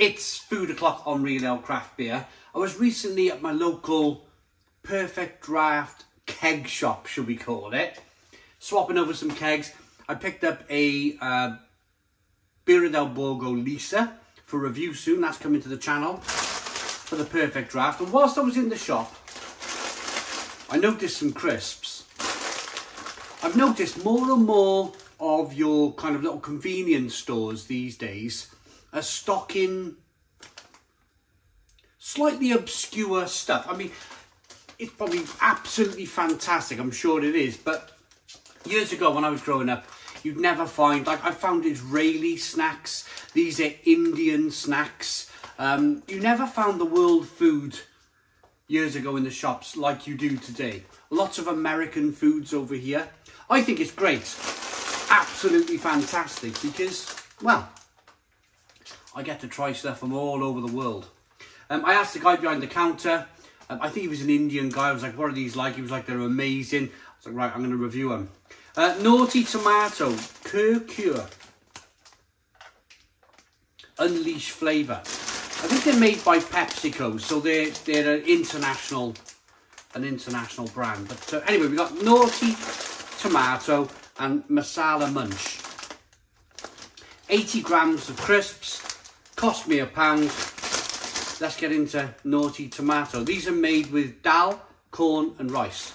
It's Food O'Clock on Real Ale Craft Beer. I was recently at my local Perfect Draft keg shop, should we call it, swapping over some kegs. I picked up a Birra del Borgo Lisa for review soon. That's coming to the channel for the Perfect Draft. And whilst I was in the shop, I noticed some crisps. I've noticed more and more of your kind of little convenience stores these days are stocking slightly obscure stuff. I mean, it's probably absolutely fantastic, I'm sure it is, but years ago when I was growing up, you'd never find, like I found Israeli snacks, these are Indian snacks. You never found the world food years ago in the shops like you do today. Lots of American foods over here. I think it's great, absolutely fantastic, because, well, I get to try stuff from all over the world. I asked the guy behind the counter, I think he was an Indian guy. I was like, what are these like? He was like, they're amazing. I was like, right, I'm going to review them. Naughty Tomato, Kurkure Unleash flavour. I think they're made by PepsiCo, so they're an international brand. But anyway, we got Naughty Tomato and Masala Munch. 80 grams of crisps, cost me £1. Let's get into Naughty Tomato. These are made with dal, corn and rice.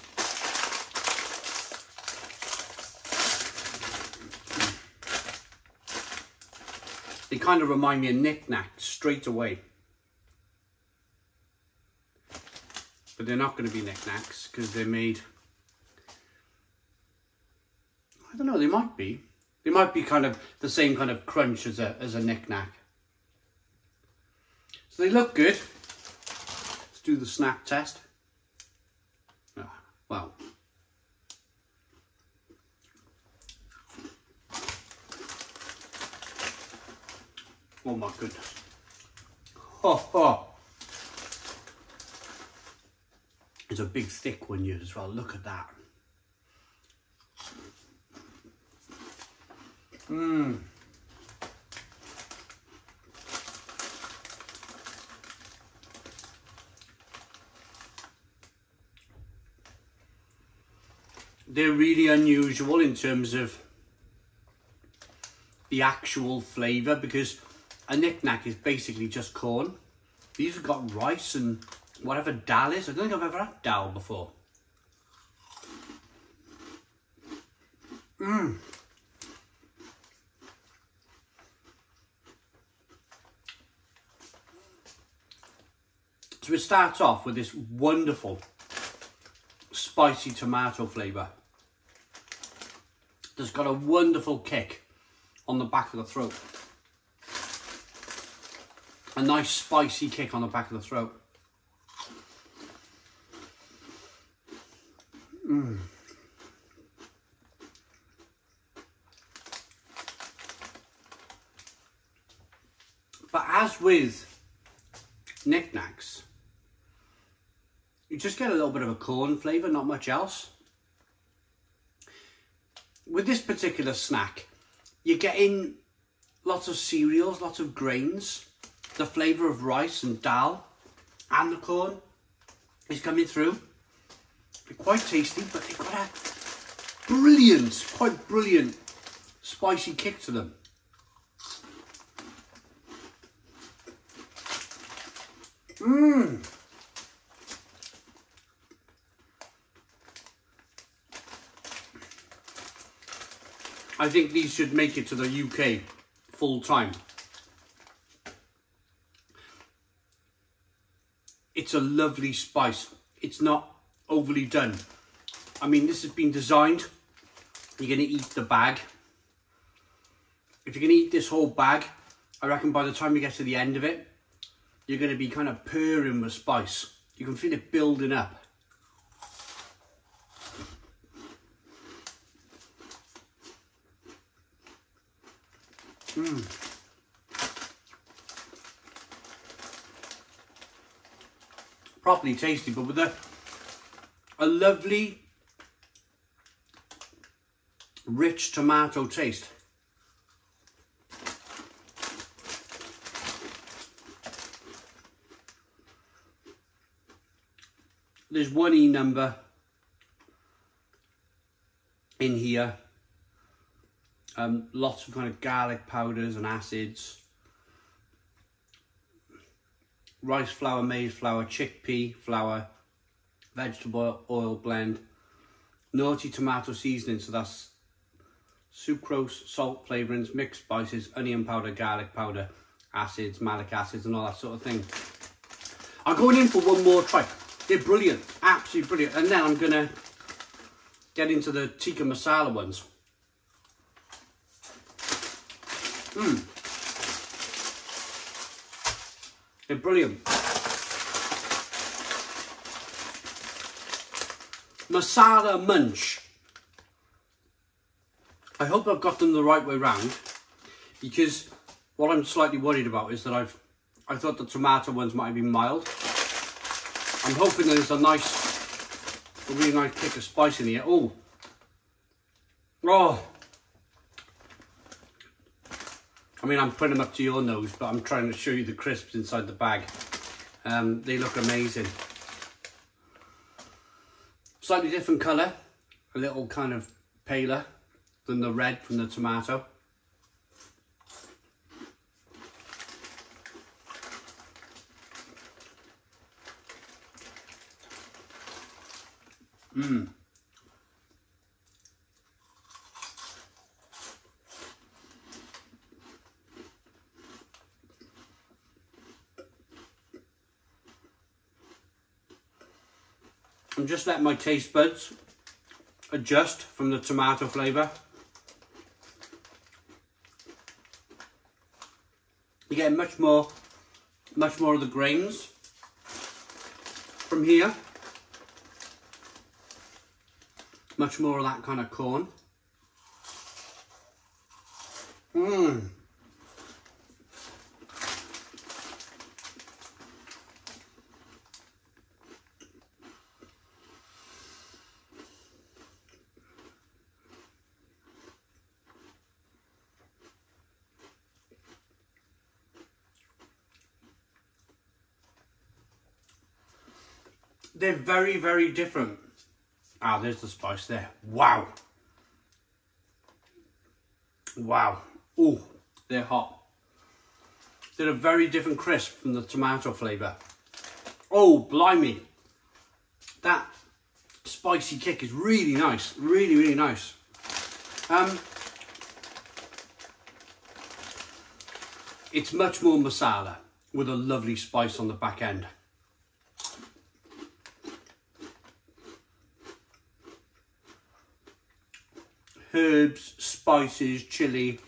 They kind of remind me of Knick Knack straight away. But they're not going to be Knick Knacks because they're made... I don't know, they might be. They might be kind of the same kind of crunch as a Knick Knack. So they look good. Let's do the snap test. Oh, wow. Oh my goodness. Oh, oh. It's a big thick one here as well. Look at that. Mmm. They're really unusual in terms of the actual flavour, because a Knick Knack is basically just corn. These have got rice and whatever dal is. I don't think I've ever had dal before. Mmm. So it starts off with this wonderful spicy tomato flavour that's got a wonderful kick on the back of the throat. A nice spicy kick on the back of the throat. Mm. But as with Knick Knacks, you just get a little bit of a corn flavour, not much else. With this particular snack, you're getting lots of cereals, lots of grains. The flavour of rice and dal and the corn is coming through. They're quite tasty, but they've got a brilliant, quite brilliant spicy kick to them. Mmm. I think these should make it to the UK full time. It's a lovely spice. It's not overly done. I mean, this has been designed. You're going to eat the bag. If you're going to eat this whole bag, I reckon by the time you get to the end of it, you're going to be kind of purring with spice. You can feel it building up. Mmm. Properly tasty, but with a lovely rich tomato taste. There's one E number in here. Lots of kind of garlic powders and acids. Rice flour, maize flour, chickpea flour, vegetable oil blend, naughty tomato seasoning, so that's sucrose, salt flavourings, mixed spices, onion powder, garlic powder, acids, malic acids and all that sort of thing. I'm going in for one more try. They're brilliant, absolutely brilliant. And then I'm going to get into the tikka masala ones. They're brilliant. Masala Munch. I hope I've got them the right way round, because what I'm slightly worried about is that I thought the tomato ones might have been mild. I'm hoping there's a really nice kick of spice in here. Oh, I mean, I'm putting them up to your nose, but I'm trying to show you the crisps inside the bag. They look amazing. Slightly different colour, a little kind of paler than the red from the tomato. I'm just letting my taste buds adjust from the tomato flavour. You get much more of the grains from here. Much more of that kind of corn. They're very, very different. Ah, there's the spice there. Wow. Wow. Oh, they're hot. They're a very different crisp from the tomato flavour. Oh, blimey. That spicy kick is really nice. Really, really nice. It's much more masala with a lovely spice on the back end. Herbs, spices, chilli.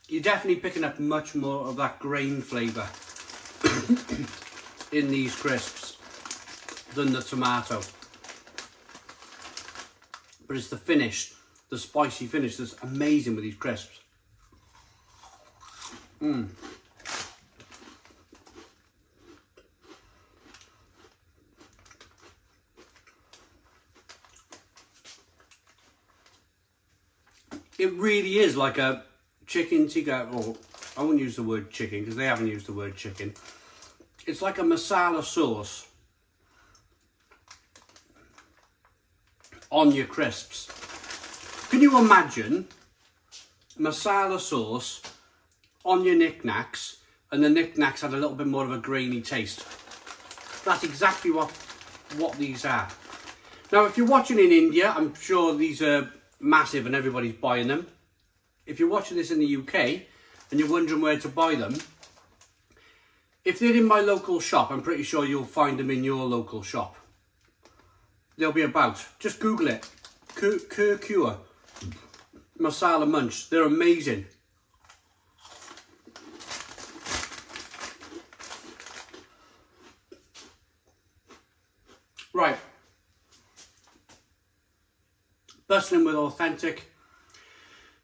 You're definitely picking up much more of that grain flavour in these crisps than the tomato. But it's the finish, the spicy finish that's amazing with these crisps. It really is like a chicken tikka, or I wouldn't use the word chicken because they haven't used the word chicken. It's like a masala sauce on your crisps. Can you imagine masala sauce on your knickknacks, and the knickknacks had a little bit more of a grainy taste? That's exactly what these are. Now, if you're watching in India, I'm sure these are massive and everybody's buying them. If you're watching this in the UK and you're wondering where to buy them, if they're in my local shop, I'm pretty sure you'll find them in your local shop. They'll be about. Just Google it. Kurkure Masala Munch. They're amazing. Right. Bustling with authentic,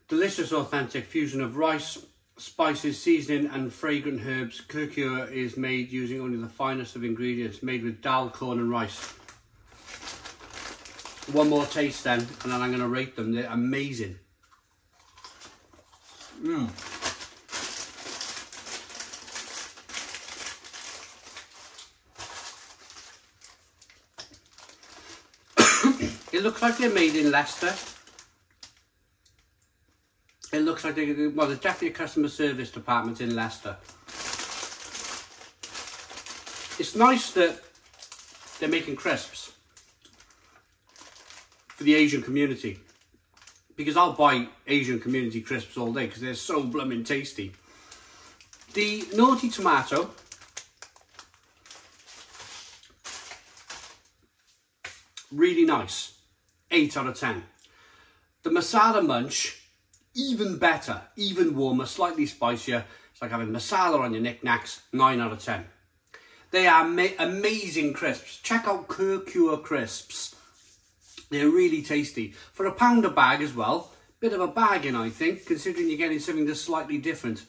delicious authentic fusion of rice, spices, seasoning and fragrant herbs. Kurkure is made using only the finest of ingredients, made with dal, corn and rice. One more taste then, and then I'm going to rate them. They're amazing. It looks like they're made in Leicester. It looks like well, there's definitely a customer service department in Leicester. It's nice that they're making crisps for the Asian community, because I'll buy Asian community crisps all day because they're so blooming tasty. The naughty tomato, really nice, 8 out of 10. The masala munch, even better, even warmer, slightly spicier. It's like having masala on your knickknacks, 9 out of 10. They are amazing crisps. Check out Kurkure crisps. They're really tasty. For £1 a bag as well. Bit of a bargain, I think, considering you're getting something that's slightly different.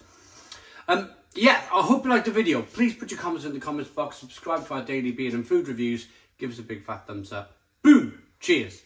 Yeah, I hope you liked the video. Please put your comments in the comments box. Subscribe to our daily beer and food reviews. Give us a big fat thumbs up. Boom! Cheers!